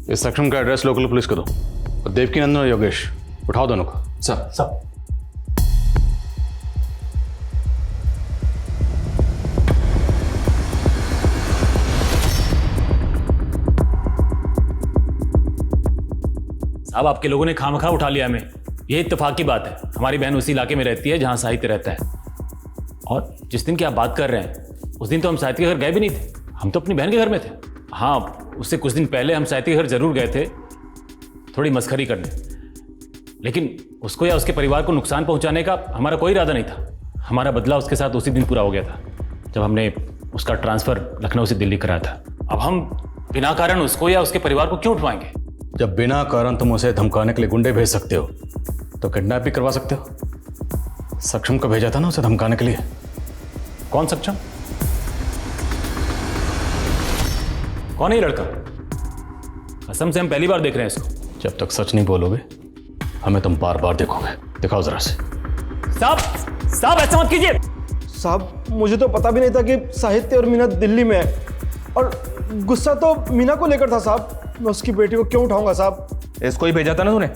इस सक्षम का एड्रेस लोकल पुलिस को दो और देवकी नंदन और योगेश उठाओ दोनों को। सर साहब आपके लोगों ने खामखा उठा लिया हमें। ये इत्तेफाक की बात है, हमारी बहन उसी इलाके में रहती है जहां साहित्य रहता है। और जिस दिन की आप बात कर रहे हैं उस दिन तो हम साहित्य के घर गए भी नहीं थे, हम तो अपनी बहन के घर में थे। हाँ, उससे कुछ दिन पहले हम साहित्य के घर जरूर गए थे थोड़ी मस्खरी करने, लेकिन उसको या उसके परिवार को नुकसान पहुंचाने का हमारा कोई इरादा नहीं था। हमारा बदला उसके साथ उसी दिन पूरा हो गया था जब हमने उसका ट्रांसफर लखनऊ से दिल्ली कराया था। अब हम बिना कारण उसको या उसके परिवार को क्यों उठवाएंगे? जब बिना कारण तुम उसे धमकाने के लिए गुंडे भेज सकते हो तो किडनैप भी करवा सकते हो। सक्षम को भेजा था ना उसे धमकाने के लिए। कौन सक्षम? कौन है ये लड़का? कसम से हम पहली बार देख रहे हैं इसको। जब तक सच नहीं बोलोगे हमें तुम बार बार देखोगे। दिखाओ जरा से। साहब ऐसा मत कीजिए। साहब मुझे तो पता भी नहीं था कि साहित्य और मीना दिल्ली में है, और गुस्सा तो मीना को लेकर था साहब। मैं उसकी बेटी को क्यों उठाऊंगा साहब? इसको ही भेजा था ना तूने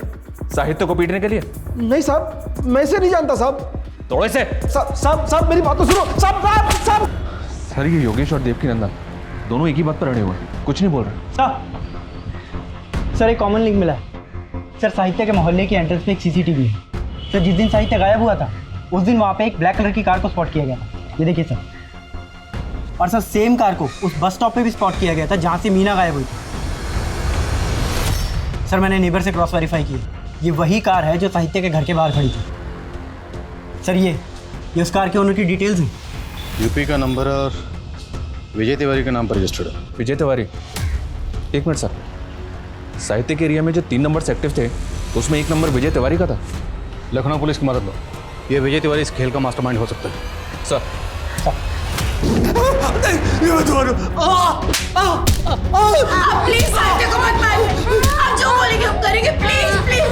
साहित्य को पीटने के लिए? नहीं साहब, मैं इसे नहीं जानता साहब। तोड़ो इसे। साहब मेरी बात तो सुनो। साहब सर, ये योगेश और देवकी नंदन दोनों एक ही बात पर अड़े हुए हैं, कुछ नहीं बोल रहे। सर एक कॉमन लिंक मिला है सर। साहित्य के मोहल्ले की एंट्रेंस पे एक सीसीटीवी है सर। जिस दिन साहित्य गायब हुआ था उस दिन वहाँ पे एक ब्लैक कलर की कार को स्पॉट किया गया था। ये देखिए सर। और सर सेम कार को उस बस स्टॉप पे भी स्पॉट किया गया था जहाँ से मीना गायब हुई थी। सर मैंने नेबर से क्रॉस वेरीफाई किया, ये वही कार है जो साहित्य के घर के बाहर खड़ी थी। सर ये उस कार के ओनर की डिटेल्स हैं। यूपी का नंबर और विजय तिवारी के नाम पर रजिस्टर्ड है। विजय तिवारी? एक मिनट सर, साहित्य के एरिया में जो 3 नंबर एक्टिव थे तो उसमें 1 नंबर विजय तिवारी का था। लखनऊ पुलिस की मदद लो, ये विजय तिवारी इस खेल का मास्टरमाइंड हो सकता है। सर प्लीज साहित्य को मत मारिए, आप जो बोलेंगे हम करेंगे। प्लीज प्लीज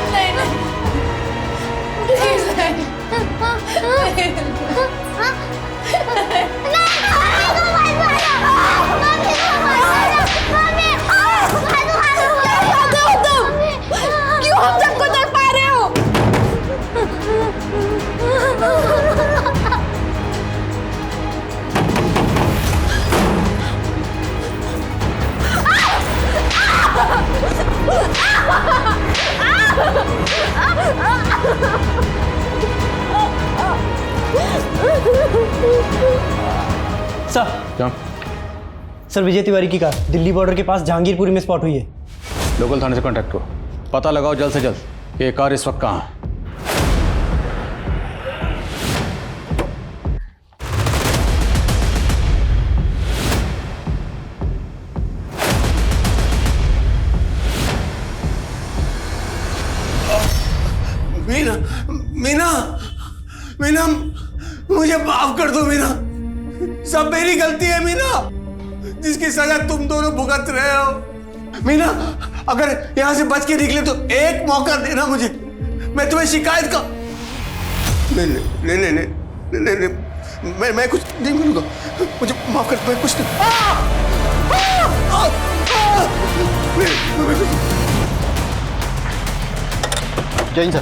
नहीं क्यों हम सबको देख पा रहे हो? सर क्या? सर विजय तिवारी की कार दिल्ली बॉर्डर के पास जहांगीरपुरी में स्पॉट हुई है। लोकल थाने से कांटेक्ट करो, पता लगाओ जल्द से जल्द कि ये कार इस वक्त कहाँ है। मीना मीना मीना मुझे माफ कर दो मीना, सब मेरी गलती है मीना, जिसकी सजा तुम दोनों भुगत रहे हो। मीना अगर यहां से बच के निकले तो एक मौका देना मुझे, मैं तुम्हें शिकायत का नहीं, मैं कुछ नहीं बोलूंगा, मुझे माफ कर, मैं कुछ नहीं। जय हिंद सर।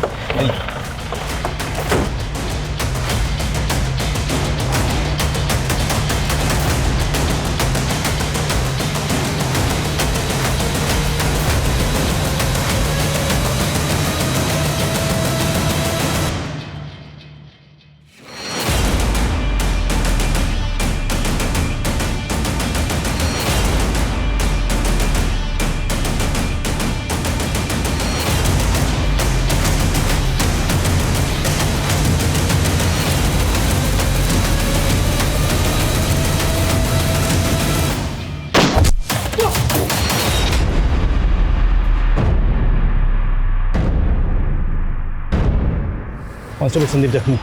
कांस्टेबल संदीप जख्मी,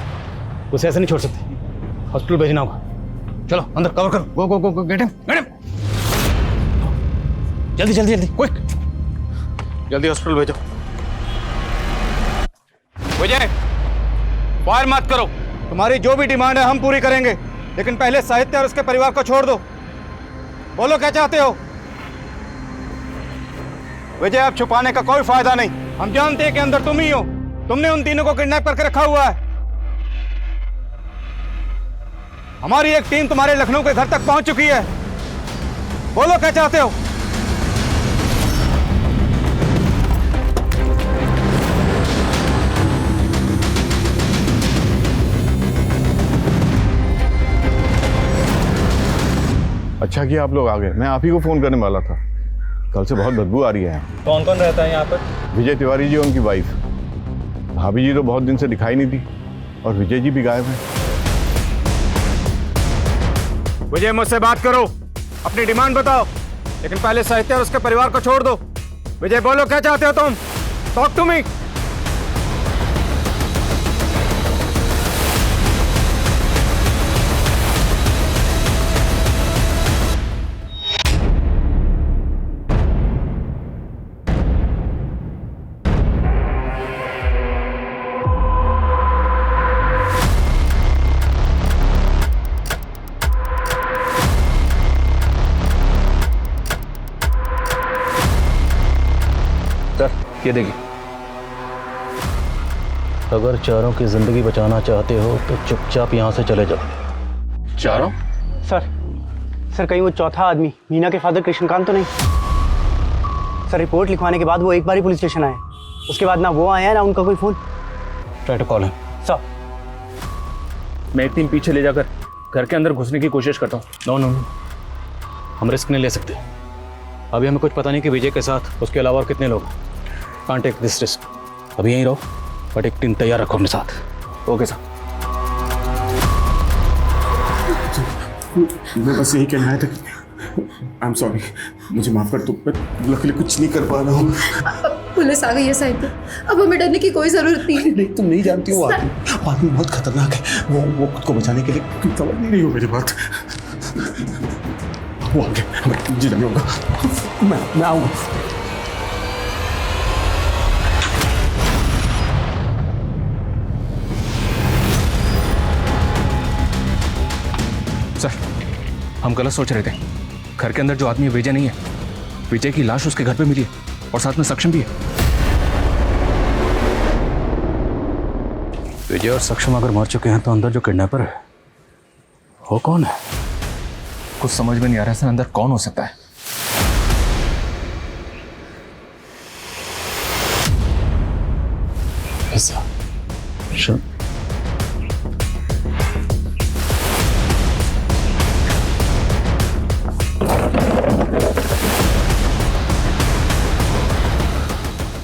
उसे ऐसे नहीं छोड़ सकते, हॉस्पिटल भेजना होगा। चलो अंदर कवर करो। गो गो गो गो गेट हिम जल्दी जल्दी जल्दी क्विक, जल्दी हॉस्पिटल भेजो। विजय फायर मत करो, तुम्हारी जो भी डिमांड है हम पूरी करेंगे, लेकिन पहले साहित्य और उसके परिवार को छोड़ दो। बोलो क्या चाहते हो? विजय, अब छुपाने का कोई फायदा नहीं। हम जानते हैं कि अंदर तुम ही हो। तुमने उन तीनों को किडनैप करके रखा हुआ है। हमारी एक टीम तुम्हारे लखनऊ के घर तक पहुंच चुकी है। बोलो क्या चाहते हो? अच्छा किया आप लोग आ गए, मैं आप ही को फोन करने वाला था। कल से बहुत बदबू आ रही है। कौन कौन रहता है यहाँ पर? विजय तिवारी जी और उनकी वाइफ। भाभी जी तो बहुत दिन से दिखाई नहीं दी और विजय जी भी गायब हैं। विजय, मुझसे बात करो, अपनी डिमांड बताओ, लेकिन पहले साहित्य और उसके परिवार को छोड़ दो। विजय, बोलो क्या चाहते हो तुम? Talk to me. ये देखिए, अगर चारों की जिंदगी बचाना चाहते हो तो चुपचाप यहाँ से चले जाओ। चारों? सर कहीं वो चौथा आदमी मीना के फादर कृष्णकांत तो नहीं? सर रिपोर्ट लिखवाने के बाद वो एक बार ही पुलिस स्टेशन आए, उसके बाद ना वो आया ना उनका कोई phone. Try to call him. Sir मैं एक टीम पीछे ले जाकर घर के अंदर घुसने की कोशिश करता हूँ। नो, हम रिस्क नहीं ले सकते। अभी हमें कुछ पता नहीं कि विजय के साथ उसके अलावा और कितने लोग। Can't take this risk. अभी यहीं रहो, बट एक टीम तैयार रखो अपने साथ। Okay sir. मैं बस यही कहना है आई एम सॉरी, मुझे माफ कर दो, मैं लकीली कुछ नहीं कर पा रहा हूँ। पुलिस आ गई है साहित्य, अब हमें डरने की कोई जरूरत नहीं। नहीं, तुम नहीं जानती हो, आदमी बहुत खतरनाक है। वो खुद को बचाने के लिए समझ नहीं हो मेरी बात। वो आगे हमें जी नहीं होगा। मैं आऊँगा। सर, हम गलत सोच रहे थे। घर के अंदर जो आदमी विजय नहीं है, विजय की लाश उसके घर पे मिली है और साथ में सक्षम भी है। विजय और सक्षम अगर मर चुके हैं तो अंदर जो किडनैपर है वो कौन है? कुछ समझ में नहीं आ रहा सर, अंदर कौन हो सकता है? ऐसा Sure.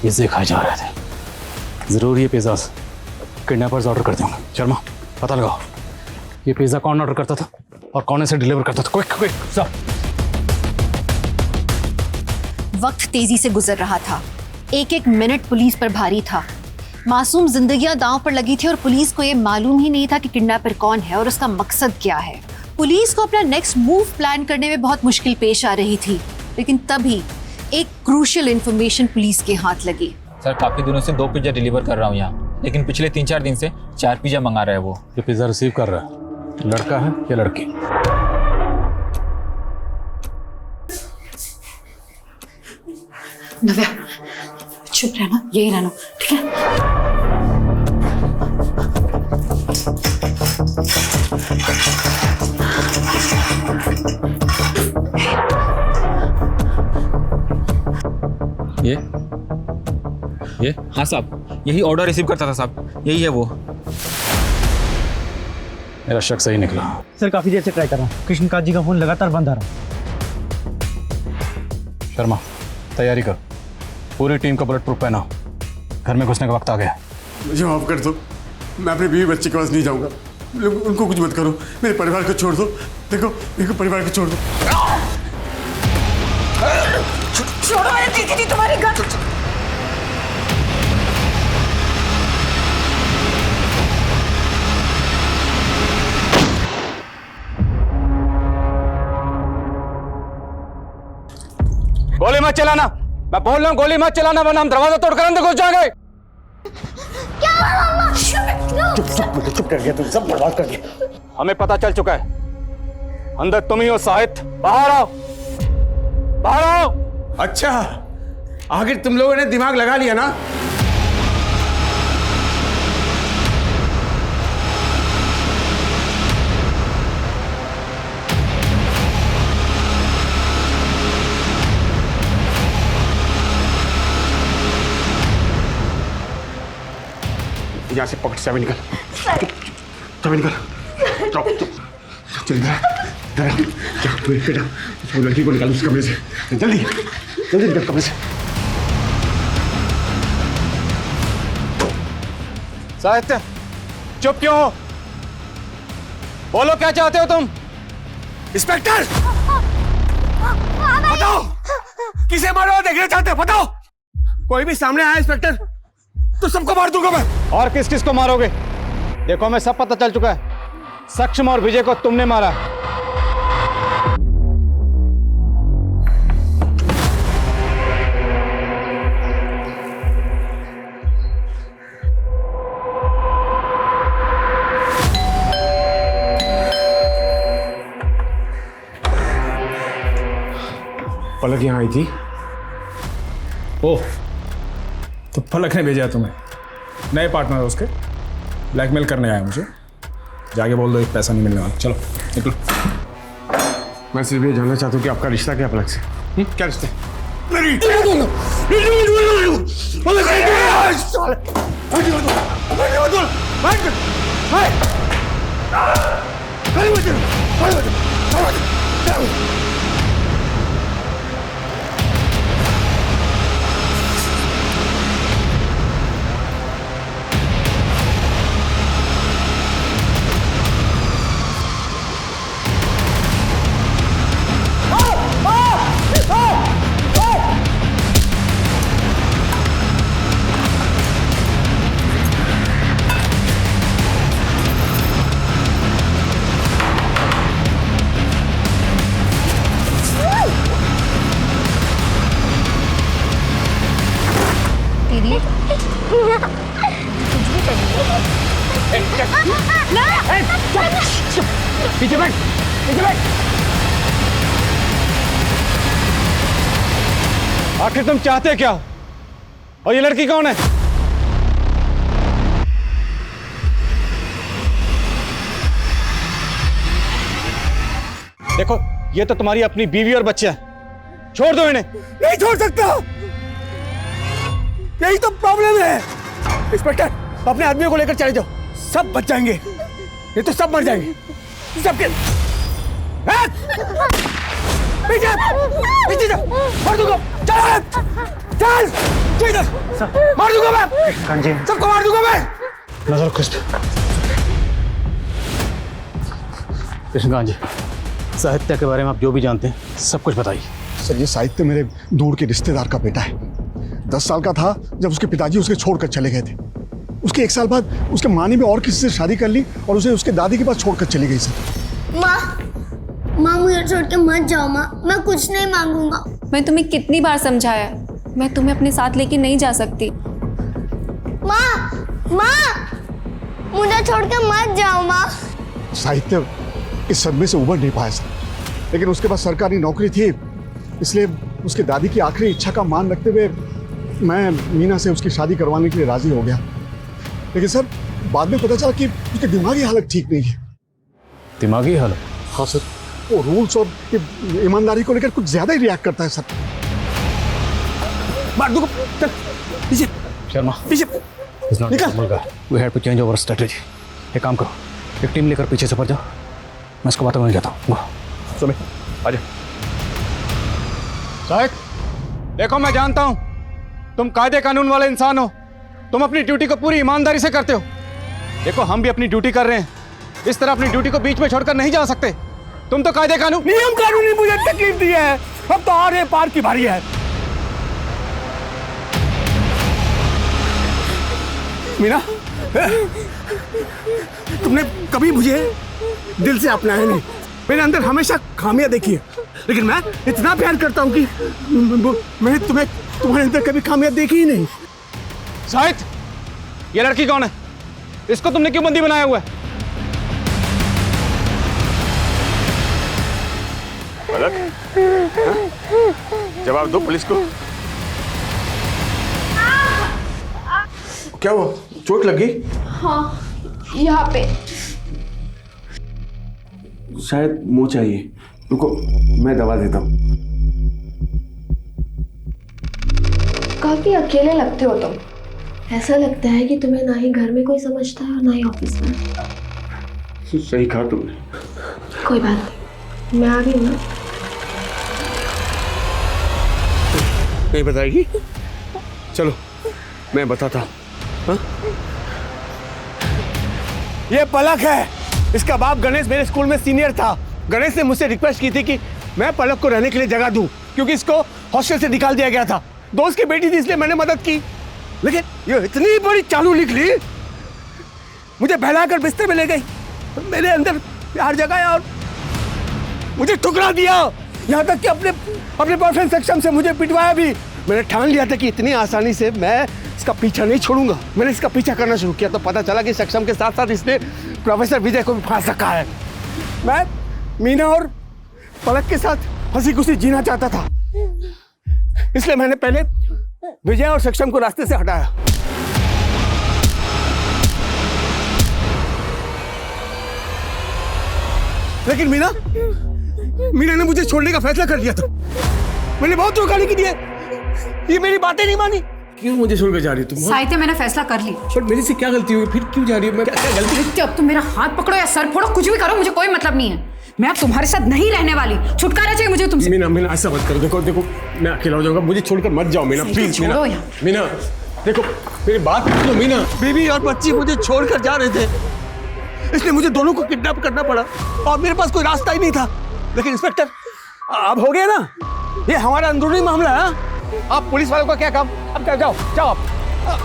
पिज़्ज़े खाए जा रहे थे। जरूर ये पिज़्ज़ा किडनैपर्स ऑर्डर करते होंगे। शर्मा, पता लगाओ ये पिज़्ज़ा कौन ऑर्डर करता था और कौन इसे डिलीवर करता था। क्विक सब। वक्त तेजी से गुजर रहा था। एक एक मिनट पुलिस पर भारी था। मासूम जिंदगियां दांव पर लगी थी और पुलिस को यह मालूम ही नहीं था कि किडनैपर कौन है और उसका मकसद क्या है। पुलिस को अपना नेक्स्ट मूव प्लान करने में बहुत मुश्किल पेश आ रही थी, लेकिन तभी एक क्रूशियल इंफॉर्मेशन पुलिस के हाथ लगी। सर, काफी दिनों से 2 पिज्जा डिलीवर कर रहा हूँ यहाँ, लेकिन पिछले 3-4 दिन से 4 पिज्जा मंगा रहा है वो। ये पिज़्ज़ा रिसीव कर रहा है लड़का है या लड़की? नव्या, चुप रहना, यही रहना, ठीक है? ये हाँ साहब, यही ऑर्डर रिसीव करता था साहब, यही है वो। मेरा शक सही निकला। सर काफी देर से ट्राई कर रहा हूँ, कृष्णकांत जी का फोन लगातार बंद आ रहा है। शर्मा, तैयारी कर, पूरी टीम का बुलेट प्रूफ पहना, घर में घुसने का वक्त आ गया। मुझे माफ कर दो, मैं अपने बीवी बच्चे के पास नहीं जाऊंगा। उनको कुछ मत करो, मेरे परिवार को छोड़ दो। देखो परिवार को छोड़ दो। छोड़ो ये दीदी जी तुम्हारी गन। गोली मत चलाना, मैं बोल रहा हूँ गोली मत चलाना, वरना हम दरवाजा तोड़कर अंदर घुस जाएंगे। चुप कर गया, तुम सब बर्बाद कर दिया। हमें पता चल चुका है, अंदर तुम ही हो साहित्य, बाहर आओ। बाहर आओ। अच्छा, आखिर तुम लोगों ने दिमाग लगा लिया ना? यहाँ से पॉकेट से चाबी निकल, चाबी निकल, चल बेटा, वो लड़की को निकाल उस कमरे से, जल्दी जल्दी निकल कमरे से। साहित्य, चुप क्यों हो? बोलो क्या चाहते हो तुम? इंस्पेक्टर, बताओ किसे मारो देखना चाहते हो? बताओ। कोई भी सामने आया इंस्पेक्टर तो सबको मार दूंगा मैं। और किस किस को मारोगे? देखो मैं सब पता चल चुका है। सक्षम और विजय को तुमने मारा। पलक यहाँ आई थी। ओह, तो पलक ने भेजा तुम्हें? नए पार्टनर है उसके, ब्लैकमेल करने आया मुझे। जाके बोल दो एक पैसा नहीं मिलने वाला। चलो निकलो। मैं सिर्फ ये जानना चाहता हूँ कि आपका रिश्ता क्या पलक से? क्या रिश्ता? पीछे बैठ, पीछे बैठ। आखिर तुम चाहते क्या हो? और ये लड़की कौन है? देखो ये तो तुम्हारी अपनी बीवी और बच्चे हैं। छोड़ दो इन्हें। नहीं छोड़ सकता, यही तो प्रॉब्लम है। इंस्पेक्टर, अपने आदमियों को लेकर चले जाओ, सब बच जाएंगे। ये तो सब मर जाएंगे, सबके। पीछे पीछे जा, मार दूंगा। चल चल, मार दूंगा मैं, सबको मार दूंगा मैं। नजर खुश। कृष्णकांत जी, साहित्य के बारे में आप जो भी जानते हैं सब कुछ बताइए। सर, ये साहित्य मेरे दूर के रिश्तेदार का बेटा है। 10 साल का था जब उसके पिताजी उसे छोड़कर चले गए थे। उसके 1 साल बाद उसके माँ ने भी और किसी से शादी कर ली और उसे उसके दादी के पास छोड़कर चली गई। सर माँ मुझे छोड़ के मत जाओ माँ, मैं कुछ नहीं मांगूंगा। मैं तुम्हें कितनी बार समझाया, मैं तुम्हें अपने साथ लेके नहीं जा सकती। माँ माँ, मुझे छोड़ के मत जाओ माँ। साहित्य इस सदमे से उबर नहीं पाया सर, लेकिन उसके पास सरकारी नौकरी थी, इसलिए उसके दादी की आखिरी इच्छा का मान रखते हुए मैं मीना से उसकी शादी करवाने के लिए राजी हो गया। लेकिन सर बाद में पता चला कि उसकी दिमागी हालत ठीक नहीं है। दिमागी हालत? हाँ सर, वो रूल्स और ईमानदारी को लेकर कुछ ज्यादा ही रिएक्ट करता है सर। चल पीछे। शर्मा, पीछे निकल। We had to change our strategy। एक काम करो, एक टीम लेकर पीछे से पड़ जाओ, मैं इसको बातों में जाता हूँ। सुमित आजा। साहिब, देखो मैं जानता हूँ तुम कायदे कानून वाले इंसान हो, तुम अपनी ड्यूटी को पूरी ईमानदारी से करते हो। देखो हम भी अपनी ड्यूटी कर रहे हैं, इस तरह अपनी ड्यूटी को बीच में छोड़कर नहीं जा सकते। तुम तो कायदे कानून नियम कानूनी मुझे तकलीफ दी है, अब तो और पार की बारी है। मीना, तुमने कभी मुझे दिल से अपनाया नहीं। मेरे अंदर हमेशा खामियां देखी है, लेकिन मैं इतना प्यार करता हूं कि मैं तुम्हारे अंदर कभी खामियां देखी ही नहीं। साहिद, ये लड़की कौन है? इसको तुमने क्यों बंदी बनाया हुआ है? पलक? जवाब दो पुलिस को। क्या हुआ, चोट लगी? हाँ, यहाँ पे। शायद मुंह चाहिए, रुको मैं दवा देता हूँ। काफी अकेले लगते हो तुम। ऐसा लगता है कि तुम्हें ना ही घर में कोई समझता है और ना ही ऑफिस में। सही कहा तुमने। कोई बात नहीं, मैं आ रही हूँ ना। नहीं बताएगी? चलो मैं बताता हूँ। हाँ? ये पलक है, इसका बाप गणेश मेरे स्कूल में सीनियर था। गणेश ने मुझसे रिक्वेस्ट की थी कि मैं पलक को रहने के लिए जगह दूं, क्योंकि इसको हॉस्टल से निकाल दिया गया था। दोस्त की बेटी थी इसलिए मैंने मदद की, लेकिन ये इतनी बड़ी चालू निकली, मुझे बहलाकर बिस्तर में ले गई, मेरे अंदर प्यार जगाया और मुझे ठुकरा दिया। यहाँ तक कि अपने बॉयफ्रेंड सक्षम से मुझे पिटवाया भी। मैंने ठान लिया था कि इतनी आसानी से मैं इसका पीछा नहीं छोड़ूंगा। मैंने इसका पीछा करना शुरू किया तो पता चला कि सक्षम के साथ साथ इसने प्रोफेसर विजय को भी फांस रखा है। मैं मीना और पलक के साथ हंसी खुशी जीना चाहता था, इसलिए मैंने पहले विजय और सक्षम को रास्ते से हटाया। लेकिन मीना ने मुझे छोड़ने का फैसला कर लिया था। मैंने बहुत रोकाने की दी है, ये मेरी बातें नहीं मानी। क्यों मुझे छोड़कर जा रही हो तुम? साहित्य, मैंने फैसला कर ली। पर मेरी से क्या गलती हुई, फिर क्यों जा रही हो? मैं क्या गलती? साहित्य, अब तुम मेरा हाथ पकड़ो या सर फोड़ो, कुछ भी करो, मुझे कोई मतलब नहीं है। मैं अब तुम्हारे साथ नहीं रहने वाली। छुटकारा चाहिए मुझे तुमसे। मीना ऐसा मत करो। देखो मैं अकेला हो जाऊंगा, मुझे छोड़कर मत जाओ मीना, प्लीज। मीना देखो मेरी बात सुनो। मीना, बीवी और बच्ची मुझे छोड़कर जा रहे थे, इसलिए मुझे दोनों को किडनैप करना पड़ा और मेरे पास कोई रास्ता ही नहीं था। लेकिन इंस्पेक्टर, अब हो गया ना, ये हमारा अंदरूनी मामला है। आप पुलिस वालों का क्या काम? अब क्या, जाओ आप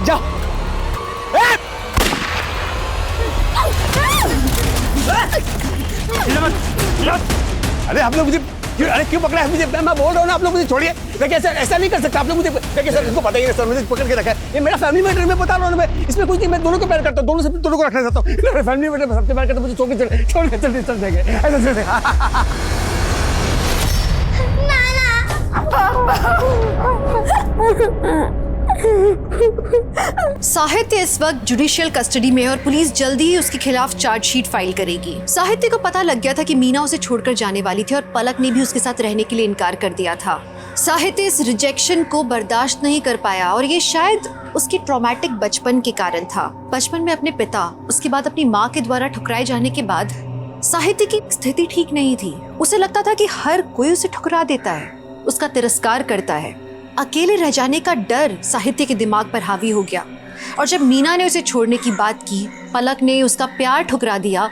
जाओ। अरे आप लोग मुझे क्यों पकड़ा है? मुझे मैं बोल रहा हूँ ना, आप लोग मुझे छोड़िए। देखिए ऐसा नहीं कर सकते आप लोग। मुझे देखिए सर, इसको पता ही नहीं सर, मुझे पकड़ के रखा है। ये मेरा फैमिली मैटर, मैं बता रहा हूँ। मैं इसमें कुछ नहीं, मैं दोनों को प्यार करता हूँ, दोनों को रखना चाहता हूँ। फैमिली मैटर में सबसे प्यार करता हूँ, मुझे छोड़ के चल जाएंगे ऐसा। साहित्य इस वक्त जुडिशियल कस्टडी में है और पुलिस जल्दी ही उसके खिलाफ चार्जशीट फाइल करेगी। साहित्य को पता लग गया था कि मीना उसे छोड़कर जाने वाली थी और पलक ने भी उसके साथ रहने के लिए इनकार कर दिया था। साहित्य इस रिजेक्शन को बर्दाश्त नहीं कर पाया और ये शायद उसके ट्रॉमेटिक बचपन के कारण था। बचपन में अपने पिता, उसके बाद अपनी माँ के द्वारा ठुकराए जाने के बाद साहित्य की स्थिति ठीक नहीं थी। उसे लगता था कि हर कोई उसे ठुकरा देता है, उसका तिरस्कार करता है। अकेले रह जाने का डर साहित्य के दिमाग पर हावी हो गया और जब मीना ने उसे छोड़ने की बात की, पलक ने उसका प्यार ठुकरा दिया,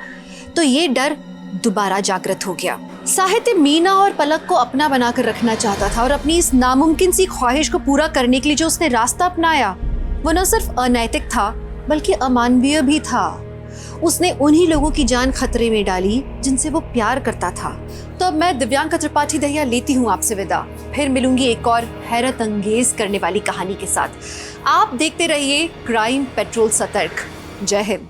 तो ये डर दोबारा जागृत हो गया। साहित्य मीना और पलक को अपना बनाकर रखना चाहता था और अपनी इस नामुमकिन सी ख्वाहिश को पूरा करने के लिए जो उसने रास्ता अपनाया वो न सिर्फ अनैतिक था बल्कि अमानवीय भी था। उसने उन्हीं लोगों की जान खतरे में डाली जिनसे वो प्यार करता था। तो अब मैं दिव्यांका त्रिपाठी दहिया लेती हूँ आपसे विदा। फिर मिलूंगी एक और हैरत अंगेज करने वाली कहानी के साथ। आप देखते रहिए क्राइम पेट्रोल सतर्क। जय हिंद।